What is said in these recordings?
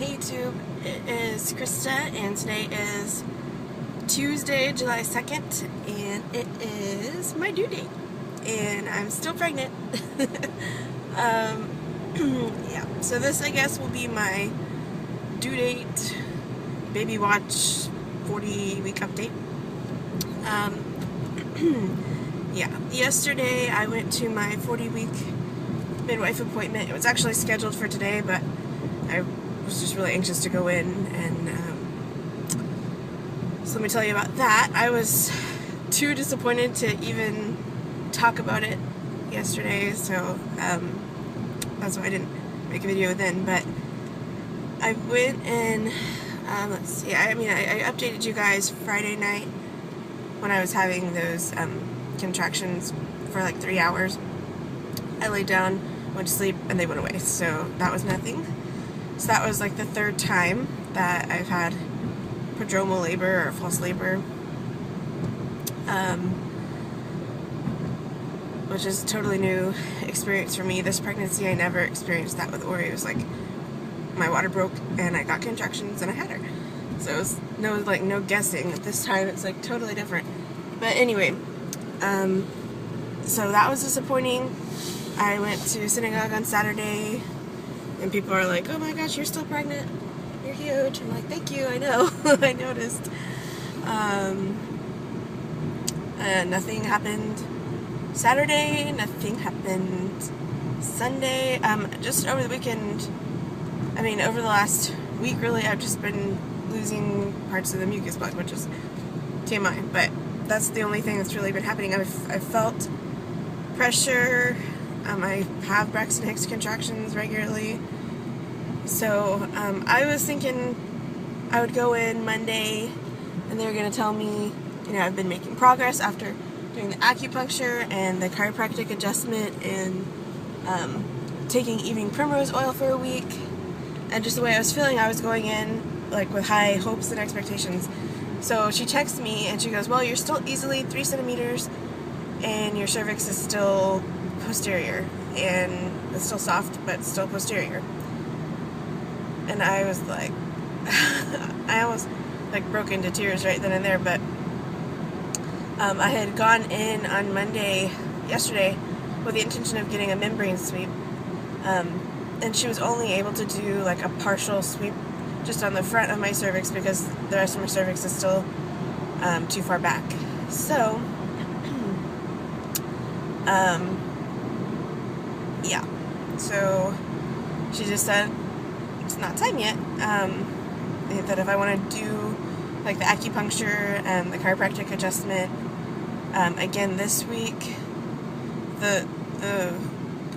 Hey YouTube, it is Krista and today is Tuesday, July 2nd and it is my due date and I'm still pregnant. Yeah, so this I guess will be my due date baby watch 40-week update. Yeah, yesterday I went to my 40-week midwife appointment. It was actually scheduled for today, but I was just really anxious to go in, and so let me tell you about that. I was too disappointed to even talk about it yesterday, so that's why I didn't make a video then. But I went and let's see, I updated you guys Friday night when I was having those contractions for like 3 hours. I laid down, went to sleep, and they went away, so that was nothing. So that was like the third time that I've had prodromal labor or false labor, which is a totally new experience for me. This pregnancy, I never experienced that with Ori. It was like my water broke and I got contractions and I had her. So it was no guessing. This time it's like totally different. But anyway, so that was disappointing. I went to synagogue on Saturday and people are like, oh my gosh, you're still pregnant. You're huge. I'm like, thank you, I know. I noticed. And nothing happened Saturday, nothing happened Sunday. Just over the weekend, over the last week really, I've just been losing parts of the mucus plug, which is TMI, but that's the only thing that's really been happening. I've felt pressure. I have Braxton Hicks contractions regularly. So I was thinking I would go in Monday and they were going to tell me, I've been making progress after doing the acupuncture and the chiropractic adjustment and taking evening primrose oil for a week. And just the way I was feeling, I was going in like with high hopes and expectations. So she texts me and she goes, well, you're still easily 3 centimeters and your cervix is still posterior, and it's still soft but still posterior. And I was like I almost like broke into tears right then and there. But I had gone in on yesterday with the intention of getting a membrane sweep, and she was only able to do like a partial sweep just on the front of my cervix because the rest of my cervix is still too far back. So yeah, so she just said it's not time yet, that if I want to do like the acupuncture and the chiropractic adjustment again this week, the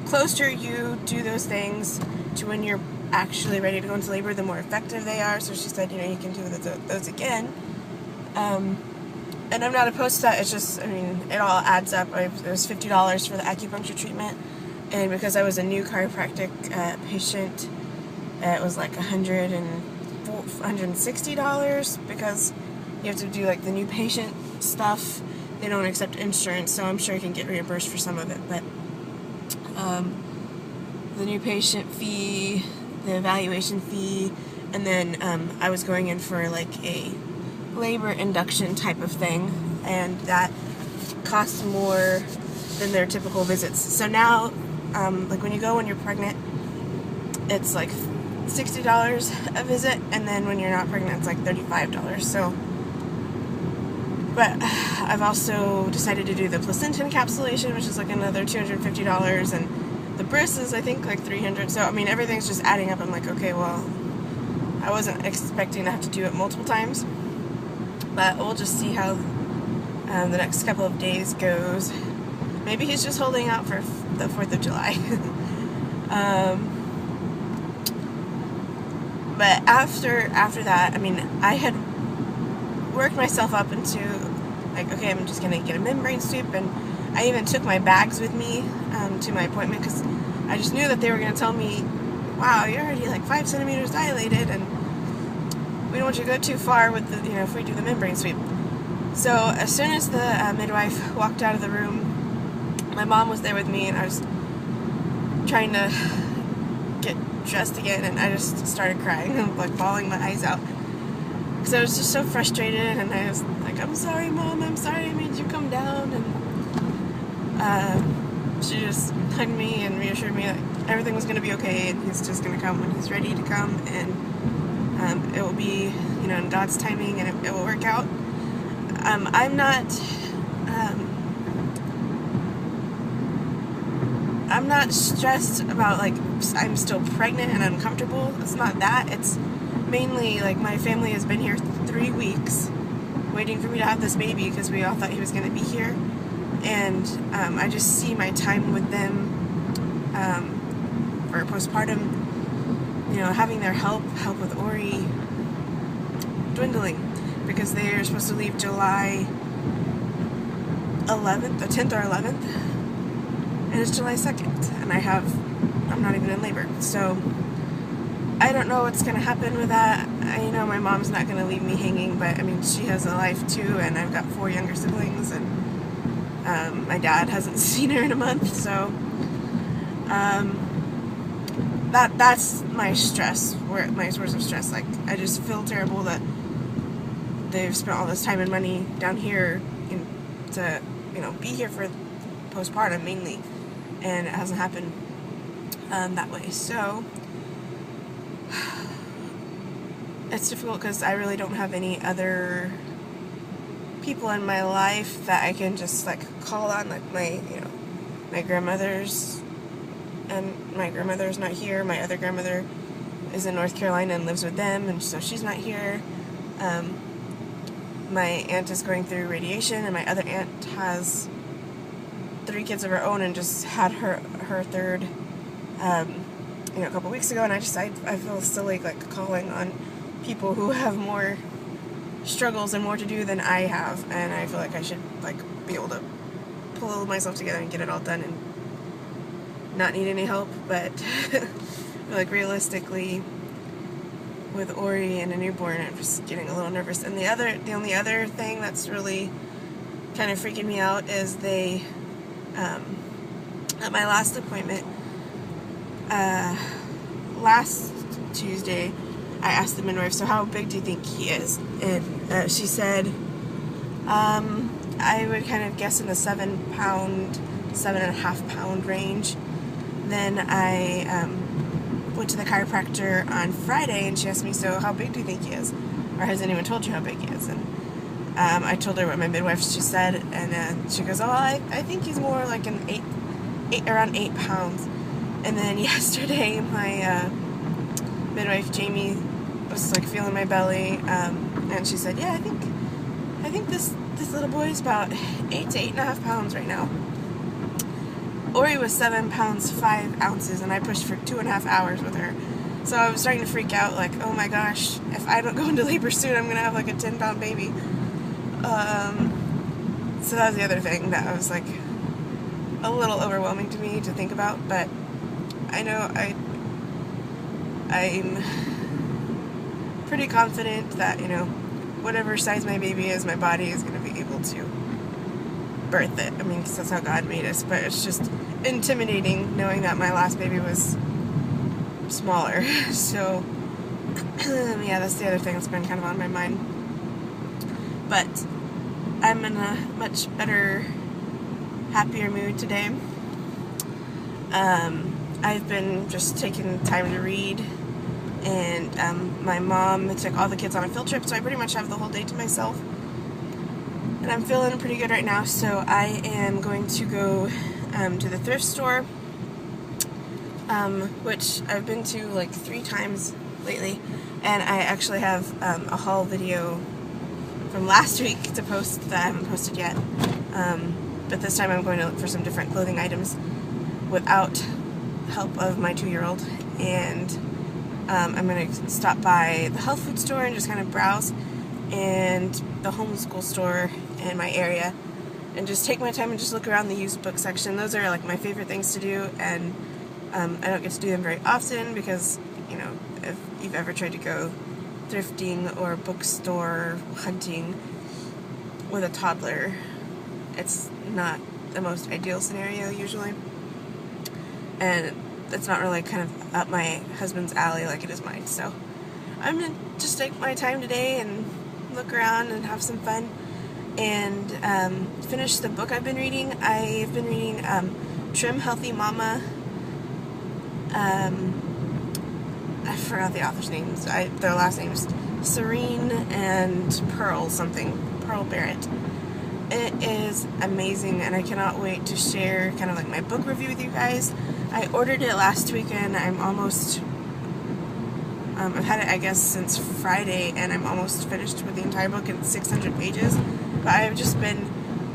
closer you do those things to when you're actually ready to go into labor, the more effective they are. So she said, you can do those again. And I'm not opposed to that. It's just, it all adds up. It was $50 for the acupuncture treatment, and because I was a new chiropractic patient, it was like $160 because you have to do like the new patient stuff. They don't accept insurance, so I'm sure you can get reimbursed for some of it. But the new patient fee, the evaluation fee, and then I was going in for like a labor induction type of thing, and that costs more than their typical visits. So now, like when you go when you're pregnant, it's like $60 a visit, and then when you're not pregnant, it's like $35. So, but I've also decided to do the placenta encapsulation, which is like another $250, and the bris is I think like $300. So everything's just adding up. I'm like, okay, well, I wasn't expecting to have to do it multiple times, but we'll just see how the next couple of days goes. Maybe he's just holding out for the 4th of July. But after that, I had worked myself up into like, okay, I'm just gonna get a membrane sweep, and I even took my bags with me to my appointment because I just knew that they were gonna tell me, wow, you're already like 5 centimeters dilated, and we don't want you to go too far with the, if we do the membrane sweep. So as soon as the midwife walked out of the room, my mom was there with me, and I was trying to get dressed again, and I just started crying, like bawling my eyes out. Because I was just so frustrated, and I was like, I'm sorry, Mom, I'm sorry I made you come down. And she just hugged me and reassured me that everything was going to be okay, and he's just going to come when he's ready to come, and it will be, you know, in God's timing, and it will work out. I'm not stressed about, like, I'm still pregnant and uncomfortable. It's not that. It's mainly, like, my family has been here 3 weeks waiting for me to have this baby because we all thought he was going to be here. And I just see my time with them for postpartum, you know, having their help with Ori dwindling, because they're supposed to leave July 11th, or 10th or 11th, and it's July 2nd, and I'm not even in labor, so I don't know what's going to happen with that. You know, my mom's not going to leave me hanging, but I mean, she has a life too, and I've got 4 younger siblings, and my dad hasn't seen her in a month, so that's my stress, my source of stress. Like, I just feel terrible that they've spent all this time and money down here to, you know, be here for postpartum mainly, and it hasn't happened that way. So it's difficult because I really don't have any other people in my life that I can just, like, call on, like my grandmother's, and my grandmother's not here. My other grandmother is in North Carolina and lives with them, and so she's not here. My aunt is going through radiation, and my other aunt has 3 kids of her own and just had her third, you know, a couple weeks ago, and I feel silly, like, calling on people who have more struggles and more to do than I have, and I feel like I should, like, be able to pull myself together and get it all done and not need any help. But like, realistically, with Ori and a newborn, I'm just getting a little nervous. And the only other thing that's really kind of freaking me out is they, at my last appointment, last Tuesday, I asked the midwife, so how big do you think he is? And she said, I would kind of guess in the 7.5 pound range. Then I went to the chiropractor on Friday, and she asked me, so how big do you think he is? Or has anyone told you how big he is? And I told her what my midwife just said, and she goes, oh, I think he's more like an around 8 pounds. And then yesterday, my midwife, Jamie, was, like, feeling my belly, and she said, yeah, I think this little boy is about 8 to 8.5 pounds right now. Ori was 7 pounds 5 ounces, and I pushed for 2.5 hours with her. So I was starting to freak out, like, oh my gosh, if I don't go into labor soon, I'm gonna have, like, a 10-pound baby. So that was the other thing that I was, like, a little overwhelming to me to think about, but I know I'm pretty confident that, you know, whatever size my baby is, my body is going to be able to birth it. I mean, because that's how God made us, but it's just intimidating knowing that my last baby was smaller. So, yeah, that's the other thing that's been kind of on my mind. But I'm in a much better, happier mood today. I've been just taking time to read, and my mom took all the kids on a field trip, so I pretty much have the whole day to myself. And I'm feeling pretty good right now, so I am going to go to the thrift store, which I've been to like 3 times lately, and I actually have a haul video from last week to post that I haven't posted yet. But this time I'm going to look for some different clothing items without help of my 2-year-old, and I'm going to stop by the health food store and just kind of browse, and the homeschool store in my area, and just take my time and just look around the used book section. Those are like my favorite things to do, and I don't get to do them very often because, you know, if you've ever tried to go thrifting or bookstore hunting with a toddler, it's not the most ideal scenario usually, and it's not really kind of up my husband's alley like it is mine. So I'm going to just take my time today and look around and have some fun and finish the book I've been reading. I've been reading Trim Healthy Mama. I forgot the author's names. Their last names Serene and Pearl something. Pearl Barrett. It is amazing, and I cannot wait to share kind of like my book review with you guys. I ordered it last weekend. I'm almost, I've had it I guess since Friday, and I'm almost finished with the entire book. It's 600 pages, but I've just been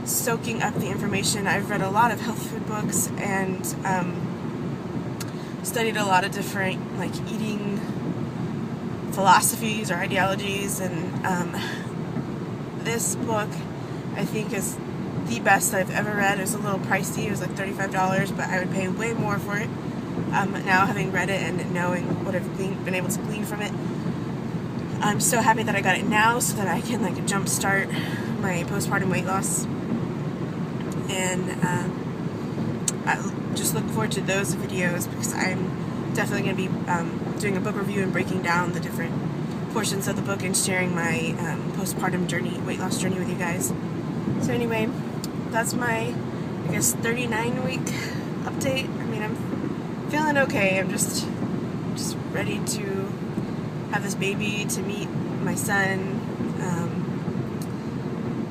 soaking up the information. I've read a lot of health food books and studied a lot of different like eating philosophies or ideologies, and this book I think is the best I've ever read. It was a little pricey. It was like $35, but I would pay way more for it. Now having read it and knowing what I've been able to glean from it, I'm so happy that I got it now so that I can like jumpstart my postpartum weight loss. And I just look forward to those videos because I'm definitely going to be doing a book review and breaking down the different portions of the book and sharing my postpartum journey, weight loss journey with you guys. So anyway, that's my, I guess, 39-week update. I mean, I'm feeling okay. I'm just ready to have this baby, to meet my son,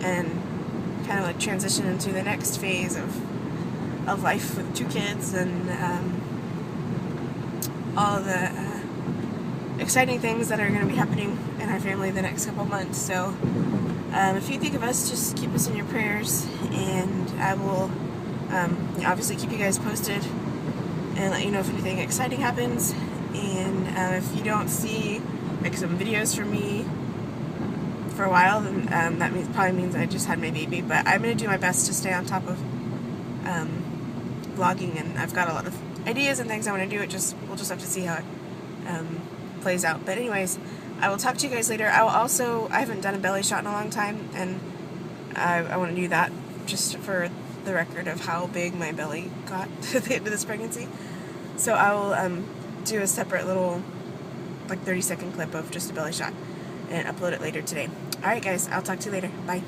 and kind of like transition into the next phase of life with 2 kids and all the exciting things that are going to be happening in our family the next couple months. So if you think of us, just keep us in your prayers, and I will obviously keep you guys posted and let you know if anything exciting happens. And if you don't see like some videos from me for a while, then that probably means I just had my baby. But I'm going to do my best to stay on top of vlogging, and I've got a lot of ideas and things I want to do. We'll just have to see how it plays out. But anyways, I will talk to you guys later. I haven't done a belly shot in a long time, and I want to do that just for the record of how big my belly got at the end of this pregnancy. So I will do a separate little like 30-second clip of just a belly shot and upload it later today. Alright guys, I'll talk to you later. Bye.